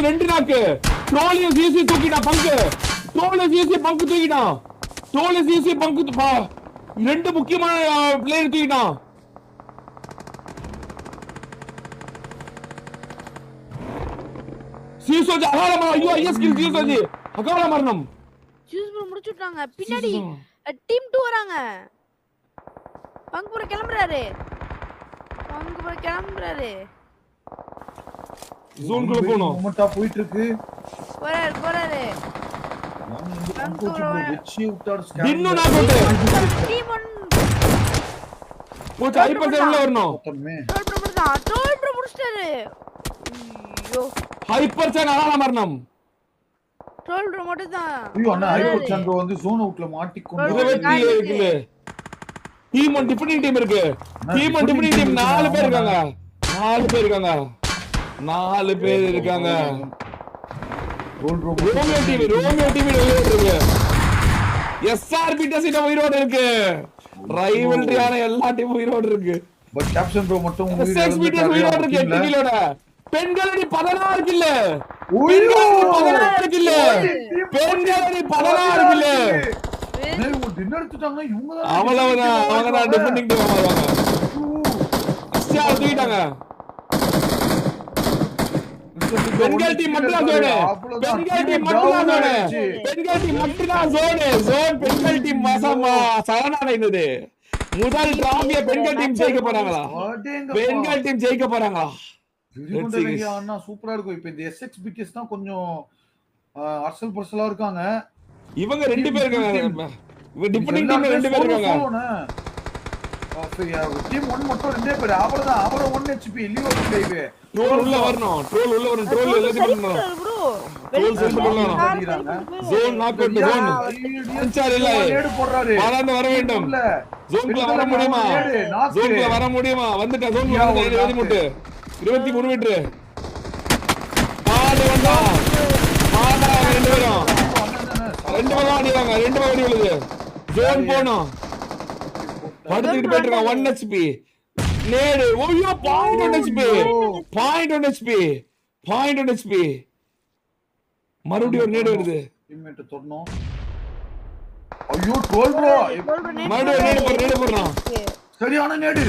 2 நாக்கு. ட்ரோலியும் சிசி தூக்கிட்டான் பங்கு. Troll CC பங்கு தூக்கிட்டான். ட்ரோல் சிசி பங்கு 2 முக்கியமான பிளேயர் தூக்கிட்டான். சீசோஜி அகால ஐயோ ஐஎஸ் கில் சீசோஜி அகால மரணம். சூஸ் பண்ண முடிச்சுட்டாங்க. பின்னாடி டீம் 2 வராங்க. பங்குபுர கிளம்புறாரு. ஜோன்குள்ள போணும். மொமெண்டா போயிட்டு இருக்கு. போறாரு. இன்னும் நான் போட்டு. டீம் 1 போச்சு ஹைப்பர் உள்ள வரணும். டோல் ப்ரோ முடிச்சிட்டாரு. ஐயோ ஹைப்பர் சான் அகால மரணம். டோல் ப்ரோ மட்டும் தான். ஐயோ அண்ணா ஹைப்பர் சான் ப்ரோ வந்து ஜோன் அவுட்ல மாட்டிக்கொண்டு 27 இருக்குல. டீம் 1 டிஃபெண்டிங் டீம் இருக்கு. டீம் 1 டிஃபெண்டிங் டீம் 4 பேர் இருக்காங்க. 4 பேர் இருக்காங்க. ரோமியோ டீம் உயிரோடு இருக்கு. எஸ்ஆர்பி டெசிட உயிரோடு இருக்கு. ரைவல்ரியான எல்லா டீம் உயிரோடு இருக்கு. பட் கேப்டன் ப்ரோ மட்டும் எஸ்ஆர்பி டெசிட உயிரோடு இருக்கு. 8 கிலோட பெண்களடி 16 கில்ல. பெண்களடி 16 கில்ல. அவ்வளவுதான். அவங்க டிஃபெண்டிங் டீம் வருவாங்க. அஸ்யா தூக்கிட்டாங்க. பெண்கள் டீம் மட்டும் தான் ஜோன். பெண்கள் டீம் மாசமா சரணடைந்தது. முதல் டிராபிய பெண்கள் டீம் ஜெயிக்க போறாங்களா? பெண்கள் டீம் ஜெயிக்க போறாங்களா? அண்ணா சூப்பரா இருக்கும். இப்ப இந்த எஸ்எக்ஸ் பிகேஸ் தான் கொஞ்சம் அரசல் பரசலா இருக்காங்க. இவங்க 2 பேர் இருக்காங்க. டிஃபெண்டிங் டீம்ல 2 பேர் இருக்காங்க. டீம் 1 மட்டும் 2 பேர். அவ்வளவுதான். அவர 1 HP லியோ லைவ். ட்ரோல் உள்ள வரணும். ட்ரோல் எல்லாத்தையும் பண்ணனும். ட்ரோல் செல்ஃப் பண்ணலாம். Zone knock out zone. அன்சார் இல்ல. நேடு போடுறாரு. வர வேண்டும். ஜோன்க்குள்ள வர முடியுமா? வந்துட்டா ஜோன்க்குள்ள வந்து 20 மீட்டர். 23 மீட்டர். பாடு வந்தா. பாடா 2 பேரும். 2 பேரும் ஆடிறாங்க. 2 பேரும் ஓடி விழுது. ஜோன் போணும். படுத்துட்டு போயிட்டு இருக்கான். 1 HP. நேடு. ஓய்யோ 0.1 HP. மறுபடியும் ஒரு நேடு வருது. டீம்மேட் தொடணும். ஐயோ ட்ரோல் ப்ரோ. மறுபடியும் நேடு போடுறான். சரியான நேடு.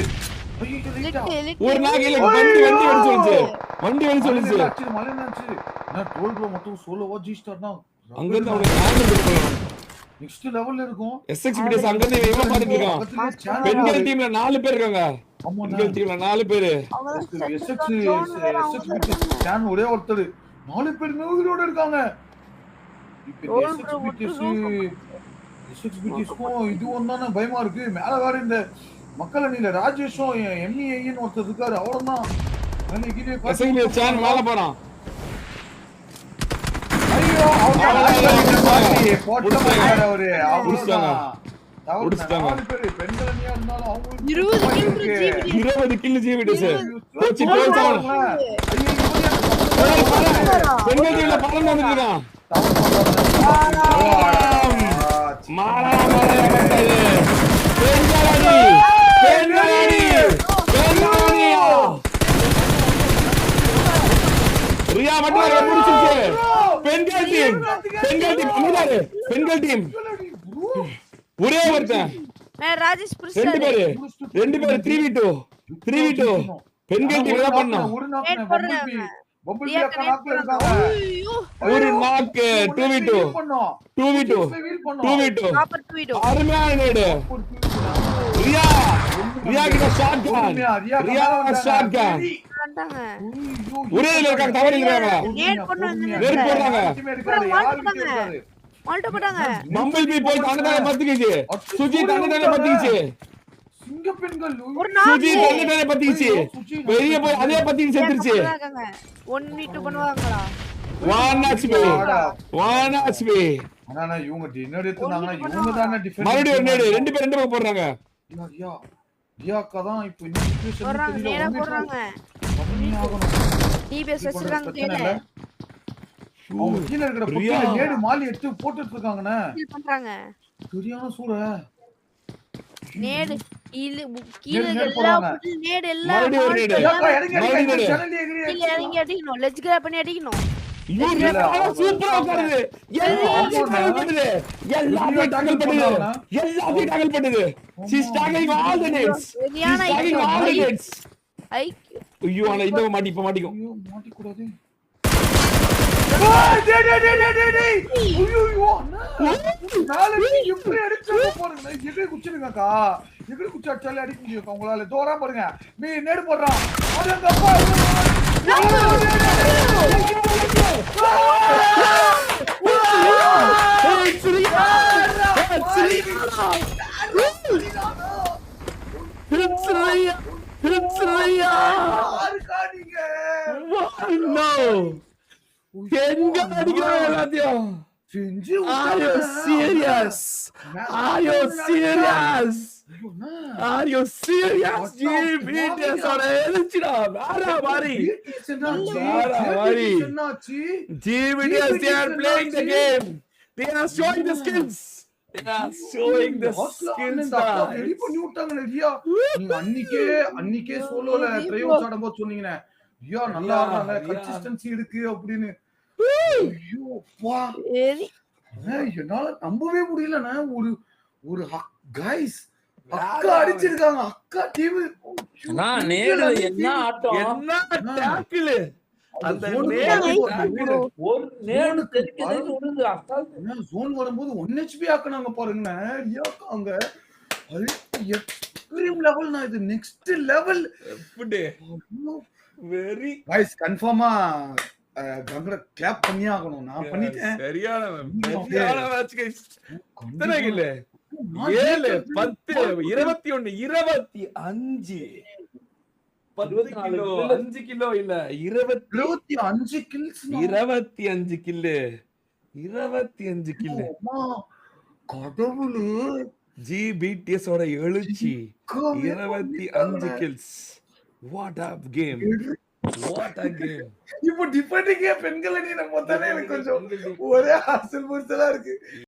ஒரு நாகையில வண்டி வெளிச்சு. நான் ட்ரோல் ப்ரோ மட்டும் சோலோவா ஜி ஸ்டார் தான். அங்க இருந்து அவனுக்கு ஹேண்ட் கொடுக்கலாம். நெக்ஸ்ட் லெவல்ல இருக்கும். எஸ்எக்ஸ்பிடிஎஸ் அங்க இருந்து இவன் பாத்துட்டு இருக்கான். பெண்கள் டீம்ல 4 பேர் இருக்காங்க. பெண்கள் டீம்ல 4 பேர். எஸ்எக்ஸ்பிடிஎஸ் ஸ்டான் ஒரே ஒருத்தர் 4 பேர் மேலோட இருக்காங்க. இப்போ எஸ்எக்ஸ்பிடிஎஸ்க்கும் இதுவும் தானே பயமா இருக்கு. மேல வேற இந்த மக்கள் அணியில ராஜேஷும் எம்இஐன்னு ஒருத்தர் இருக்காரு. அவர்தான் எஸ்எக்ஸ்பிடிஎஸ் ஸ்டான் மேல போறான். ஐயோ அவரு போட்டாங்க. அவரு புடிச்சாங்க. 20 கில் ஜிபிடிஎஸ். போச்சு. பெண்கள் டீம்ல பறந்து வந்துட்டான். ரியா மட்டும் முடிச்சிருச்சு. பெண்கள் டீம் ஒரே ஒருத்தன். ராஜேஷ் 2 பேர் 3v2. பெண்கள் டீம் என்ன பண்ணா? ஒரு நாக் 2v2. அருமையான நேடு. ரியா கிட்ட ஷாட் கன். ஒரே இருக்காங்க. தவறி இருக்காங்க. நேட் போடுறாங்க. மம்பிள் பீ போய் தண்டனை பத்திக்கிச்சு. சுஜி தண்டனை பத்திக்கிச்சு. சிங்க பெண்கள் சுஜி தண்டனை பத்திக்கிச்சு. வெளிய போய் அதே பத்திக்கு செத்துருச்சு. 1v2 பண்ணுவாங்களா? 1 HP. அண்ணா இவங்க டின்னர் எடுத்துனாங்க. இவங்க தான டிஃபென்ஸ். மறுபடியும் ஒரு நேடு. 2 பேர் போடுறாங்க. ரியாக்கா தான் இப்போ இந்த சிச்சுவேஷன் தெரியல. போடுறாங்க. டிபிஎஸ் வச்சிருக்காங்க கீழ. அவங்க கீழ இருக்கிற பொட்டில நேடு மாலி எடுத்து போட்டுட்டு இருக்காங்கண்ணே. கில் பண்றாங்க. சரியான சூற. நேடு கீழ எல்லாம் நேடு எல்லாம் இறங்கி அடிக்கணும். அடிக்கணும். லெட்ஜ் கிராப் பண்ணி அடிக்கணும். சூப்பரா உட்காருது. எல்லாத்தையும் tackle பண்ணுது. எல்லாத்தையும் tackle பண்ணுது. எல்லாத்தையும் tackle பண்ணுது. She's tackling all the nets. She's tackling all the nets. ஐயோ ஐயோ ஆனா இந்த இப்ப மாட்டிக்கும். ஐயோ மாட்டிக்கூடாது. டேய் டேய் டேய் டேய் டேய் ஐயோ நாளைக்கு எப்படி அடிச்சாங்க பாருங்க. எங்க குச்சிருங்கக்கா. எங்க குச்சி அடிச்சாலே அடிக்க முடியும் உங்களால. தோரா பாருங்க. நீ நேடு போடுறான். அடங்க அப்பா. எங்க அடிக்கிறாங்க எல்லாத்தையும். Are you serious? Are you serious? Are you serious? GBTS ஓட எழுச்சிடா வேற மாதிரி. GBTS, they are playing the game. They are showing the skills. They are showing the skills. Ready பண்ணி விட்டாங்க நிறையா. நீங்க அன்னிக்கே சோலோல ட்ரைவ்ஸ் ஆடும்போது சொன்னீங்க ஐயா நல்லா ஆடுறாங்க கன்சிஸ்டன்சி இருக்கு அப்படின்னு. ஐயோ வா என்னால நம்பவே முடியலண்ணே. ஒரு கைஸ் அக்கா அடிச்சிருக்காங்க. அக்கா டீம் என்ன ஆட்டம் என்ன டாக்கிள். அந்த ஒரு நேடு தெரிக்குதுன்னு விடுது. ஜோன் வரும்போது 1 HP ஆக்குனாங்க பாருங்க. அங்க எக்ஸ்ட்ரீம் லெவல். நான் இது நெக்ஸ்ட் லெவல். வெரி கைஸ் கன்ஃபார்மா கங்கர கிளாப் பண்ணியே ஆகணும். நான் பண்ணிட்டேன். சரியான மேட்ச் கைஸ். எத்தனை கில்? 7 10 21 25 10 கிலோ 5 கிலோ இல்ல 25 கில்ஸ். 25 kill 25 kill. கடவுளே. GBTS ஓட எழுச்சி 25 கில்ஸ். What a game. What a game. இப்போ டிஃபெண்டிங்கே பெண்கள் அணி நம்ம மொத்தமே கொஞ்சம் ஒரே ஹாஸ்டல் புடிச்சலா இருக்கு.